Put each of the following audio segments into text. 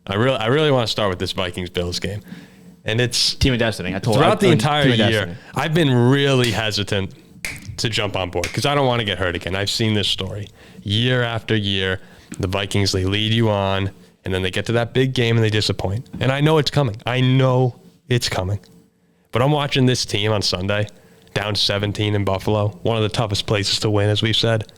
I really want to start with this Vikings-Bills game. And it's Team of Destiny. Throughout the entire year, I've been really hesitant to jump on board because I don't want to get hurt again. I've seen this story year after year. The Vikings, they lead you on, and then they get to that big game and they disappoint. And I know it's coming. But I'm watching this team on Sunday, down 17 in Buffalo, one of the toughest places to win, as we've said.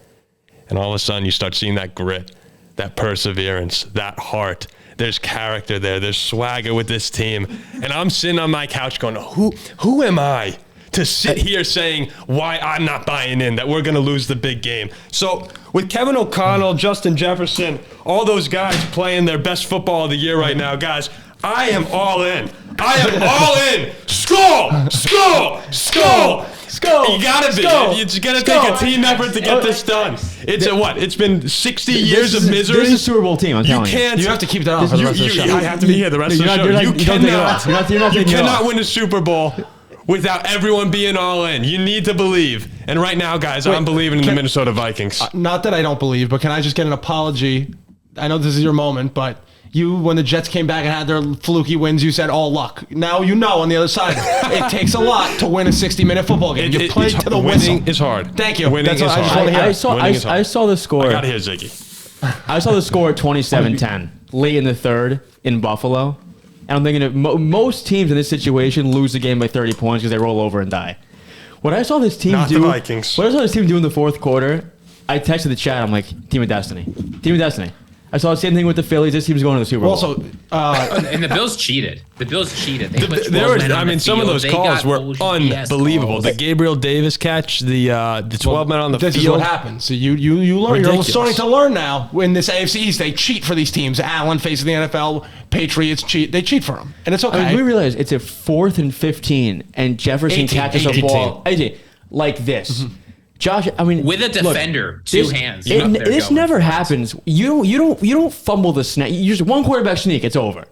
And all of a sudden, you start seeing that grit, that perseverance, that heart. There's character there. There's swagger with this team. And I'm sitting on my couch going, who am I to sit here saying why I'm not buying in, that we're going to lose the big game? So with Kevin O'Connell, Justin Jefferson, all those guys playing their best football of the year right now, guys, I am all in. I am all in. Skull. You gotta be. It's gonna take a team effort to get this done. It's been 60 years of misery. This is a Super Bowl team, I'm telling you. You have to keep that on for the rest of the show. I have to be here the rest of the show. You cannot win a Super Bowl without everyone being all in. You need to believe. And right now, guys, I'm believing in the Minnesota Vikings. Not that I don't believe, but can I just get an apology? I know this is your moment, but when the Jets came back and had their fluky wins, you said all luck. Now you know on the other side, it takes a lot to win a 60-minute football game. You play to the whistle. Winning is hard. Thank you. Winning is hard. I just want to hear. I saw the score. I got to hear Ziggy. I saw the score at 27-10 late in the third in Buffalo. And I'm thinking that most teams in this situation lose the game by 30 points because they roll over and die. What I saw this team Not do, the Vikings. What I saw this team do in the fourth quarter, I texted the chat. I'm like, Team of Destiny. Team of Destiny. I saw the same thing with the Phillies. This team's going to the Super Bowl. Also, and the Bills cheated. They put some of those calls were unbelievable. The Gabriel Davis catch, the 12 men on the field. This is what happens. So you learn. Ridiculous. You're starting to learn now. In this AFC East, they cheat for these teams. Allen faces the NFL. Patriots cheat. They cheat for them, and it's okay. I mean, we realize it's a 4th and 15, and Jefferson catches a ball like this. Mm-hmm. Josh, I mean, with a defender, two hands. This never happens. You don't fumble the snap. You just one quarterback sneak, it's over.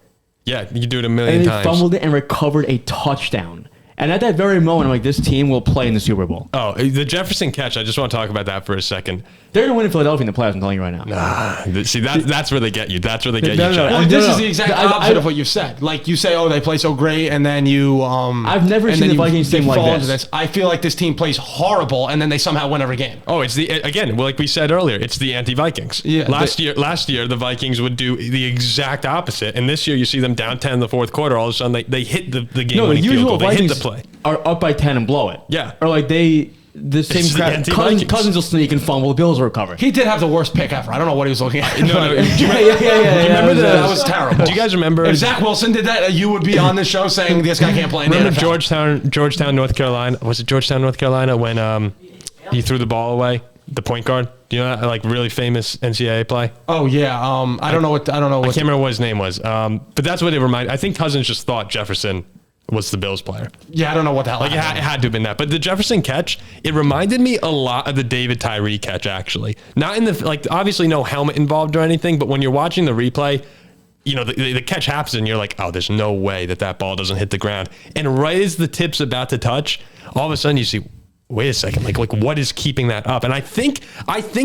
Yeah, you do it a million times. And they fumbled it and recovered a touchdown. And at that very moment, I'm like, this team will play in the Super Bowl. Oh, the Jefferson catch, I just want to talk about that for a second. They're going to win in Philadelphia in the playoffs, I'm telling you right now. Nah, see, that's where they get you. That's where they get you. This is the exact opposite of what you said. Like, you say, they play so great, and then you... I've never seen the Vikings team like this. I feel like this team plays horrible, and then they somehow win every game. Oh, it's like we said earlier, it's the anti-Vikings. Yeah, last year, the Vikings would do the exact opposite, and this year you see them down 10 in the fourth quarter, all of a sudden they hit the game-winning field goal. They hit the play. Are up by 10 and blow it. Yeah. Or like the same crap. Cousins will sneak and fumble. The Bills will recover. He did have the worst pick ever. I don't know what he was looking at. No. Do you remember that? That was terrible. Do you guys remember? If Zach Wilson did that, you would be on this show saying this guy can't play in the NFL. Georgetown, North Carolina? Was it Georgetown, North Carolina when he threw the ball away? The point guard. Do you know that like really famous NCAA play? Oh yeah. I don't know. I can't remember what his name was. But that's what it reminded. I think Cousins just thought Jefferson was the Bills player. Yeah, I don't know what the hell. Like it had to have been that. But the Jefferson catch, it reminded me a lot of the David Tyree catch, actually. Not in the obviously no helmet involved or anything, but when you're watching the replay, the catch happens and you're like, oh, there's no way that ball doesn't hit the ground. And right as the tip's about to touch, all of a sudden you see, wait a second, like what is keeping that up? And I think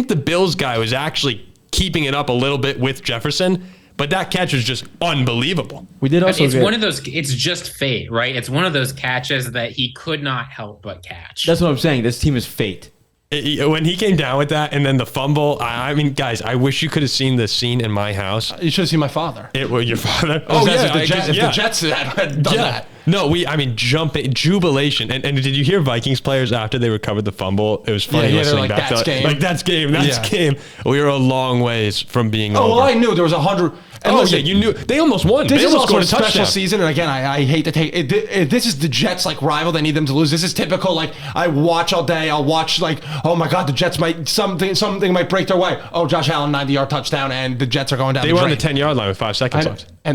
the Bills guy was actually keeping it up a little bit with Jefferson. But that catch was just unbelievable. We did also. It's one of those. It's just fate, right? It's one of those catches that he could not help but catch. That's what I'm saying. This team is fate. When he came down with that and then the fumble, I mean, guys, I wish you could have seen the scene in my house. You should have seen my father. Your father? If the Jets had done that. No, jubilation. And did you hear Vikings players after they recovered the fumble? It was funny listening back to game. Like, that's game. That's game. We were a long ways from being over. Well, I knew there was 100. You knew. They almost won. This they almost is also scored a special season, and again, I hate to take it. This is the Jets rival. They need them to lose. This is typical. I watch all day. I'll watch oh my god, the Jets might something might break their way. Oh, Josh Allen 90-yard touchdown, and the Jets are going down. They were on the 10-yard line with 5 seconds left. I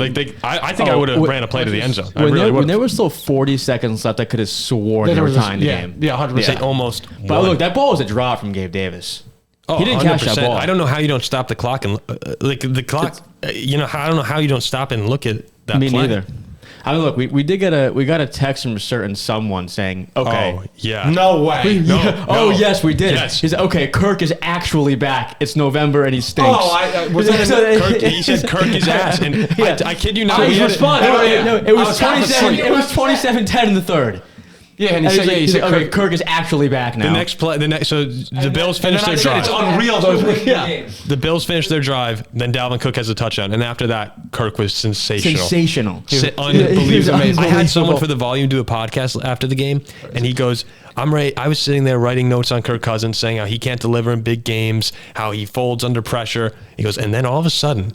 think I would have ran a play to the end zone. When there was still 40 seconds left, I could have sworn they were tying the game. Yeah, 100%. Almost. But look, that ball was a draw from Gabe Davis. Oh, he didn't 100%. catch that ball. I don't know how you don't stop the clock and the clock. I don't know how you don't stop and look at that. Me neither. I mean, look, we got a text from a certain someone saying, okay. Oh, yeah. No way. Oh, yes, we did. Yes. He said, okay, Kirk is actually back. It's November and he stinks. Oh, was that Kirk, he said Kirk is ass. And I kid you not. I was he had- responding. No, it was half 27. asleep. It was 27-10 in the third. Yeah, and And he said, okay, Kirk is actually back now. So the Bills finished their I said, drive. it's unreal. Yeah. The Bills finished their drive. Then Dalvin Cook has a touchdown, and after that, Kirk was sensational. Sensational. Unbelievable. He was I had someone unbelievable. for the volume do a podcast after the game, and he goes, "I'm ready." I was sitting there writing notes on Kirk Cousins, saying how he can't deliver in big games, how he folds under pressure. He goes, and then all of a sudden,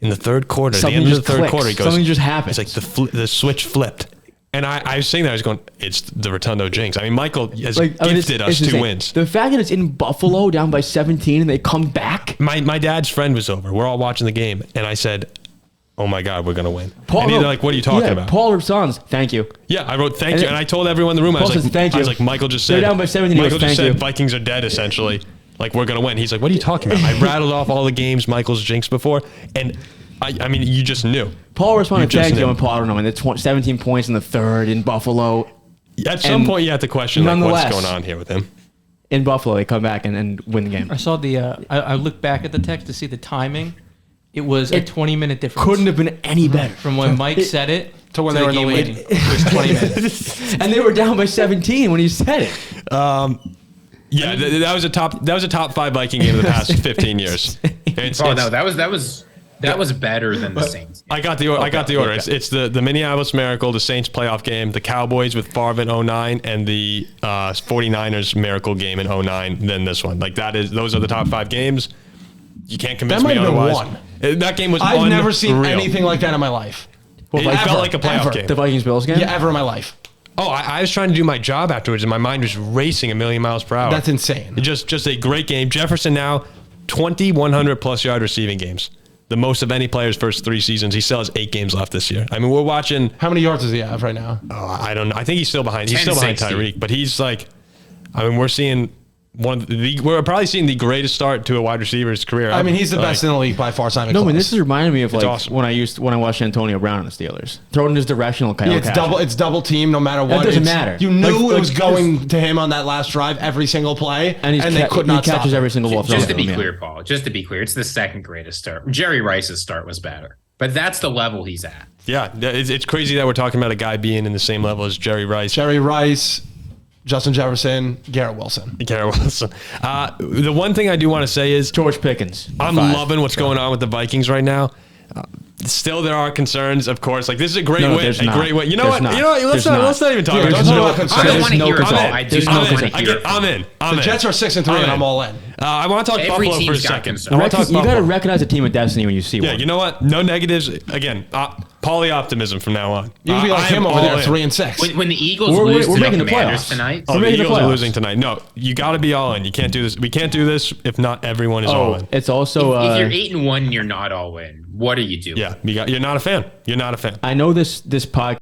in the third quarter, Something the end of just the third clicks. quarter, he goes, Something just happens. It's like the switch flipped. And I was sitting there, I was going, it's the Rotundo jinx. I mean, Michael has gifted us 2 insane. wins. The fact that it's in Buffalo down by 17 and they come back. My dad's friend was over. We're all watching the game, and I said, "Oh my God, we're gonna win." And he's like, "What are you talking about?" Paul responds, "Thank you." Yeah, I wrote thank And you, and I told everyone in the room. I Paul was says, like, "Thank I was you." like, Michael just said, They're down by 17, he Michael goes, just "Thank said you." Vikings are dead essentially. Like we're gonna win. He's like, "What are you talking about?" I rattled off all the games Michael's jinxed before, and I mean, you just knew. Paul responded, You just "Thank you," knew. and Paul, I don't know, and the 17 points in the third in Buffalo. At some And point, you have to question like, what's nonetheless- going on here with him. In Buffalo, they come back and win the game. I saw the. I looked back at the text to see the timing. It was a 20-minute difference. Couldn't have been any better. From when Mike said it To when to they were the in the game lead. ending. It was 20 minutes. And they were down by 17 when he said it. Yeah, that was a top 5 Viking game of the past 15 years. Oh no, that was better than the Saints. I got the order. It's the Minneapolis Miracle, the Saints playoff game, the Cowboys with Favre in 09, and the 49ers Miracle game in 09, then this one. Like those are the top 5 games. You can't convince That me might have been otherwise. That game was I've never seen unreal. anything like that in my life. It Ever, felt like a playoff ever. game. The Vikings-Bills game? Yeah, ever in my life. Oh, I was trying to do my job afterwards, and my mind was racing a million miles per hour. That's insane. Just a great game. Jefferson now 2,100 plus yard receiving games. The most of any player's first 3 seasons. He still has 8 games left this year. I mean, we're watching. How many yards does he have right now? I don't know. I think he's still behind. He's still behind 10-60. Tyreek, but he's like. I mean, we're seeing we're probably seeing the greatest start to a wide receiver's career. I mean, he's the Like, best in the league by far. Simon No, I mean, Claus. this is reminding me of like awesome. when I watched Antonio Brown on the Steelers. Throwing his directional kind Yeah, of it's double team no matter what. doesn't It's- matter. You knew Like- it was like going to him on that last drive every single play, And they could not he catches stop every it. single ball. Just to thrown be him, yeah. clear, Paul, just to be clear, it's the second greatest start. Jerry Rice's start was better, but that's the level he's at. Yeah, it's crazy that we're talking about a guy being in the same level as Jerry Rice. Jerry Rice, Justin Jefferson, Garrett Wilson. Garrett Wilson. The one thing I do want to say is George Pickens. I'm 5. loving what's going on with the Vikings right now. Still, there are concerns, of course. Like this is a great No, win. there's A not. great win. You know There's what? not. You know what? Let's There's not even talk Yeah, about don't it. talk about I concerns. don't want to no hear it. concern. I do There's not no want to concern. hear it. I'm in. The Jets are 6-3, and I'm all in. I want to talk Every Buffalo for a team's got second. concerns. I want to talk You got to Buffalo. recognize a team of destiny when you see Yeah, one. you know what? No negatives. Again, poly optimism from now on. You can be like I am him over all there, in. 3-6. When the Eagles We're lose to the making the Commanders playoffs. tonight, Oh, We're the making the Eagles are playoffs. losing tonight. No, you got to be all in. You can't do this. We can't do this if not everyone is all in. It's also. if you're 8-1, you're not all in. What are you doing? Yeah, you're not a fan. You're not a fan. I know this podcast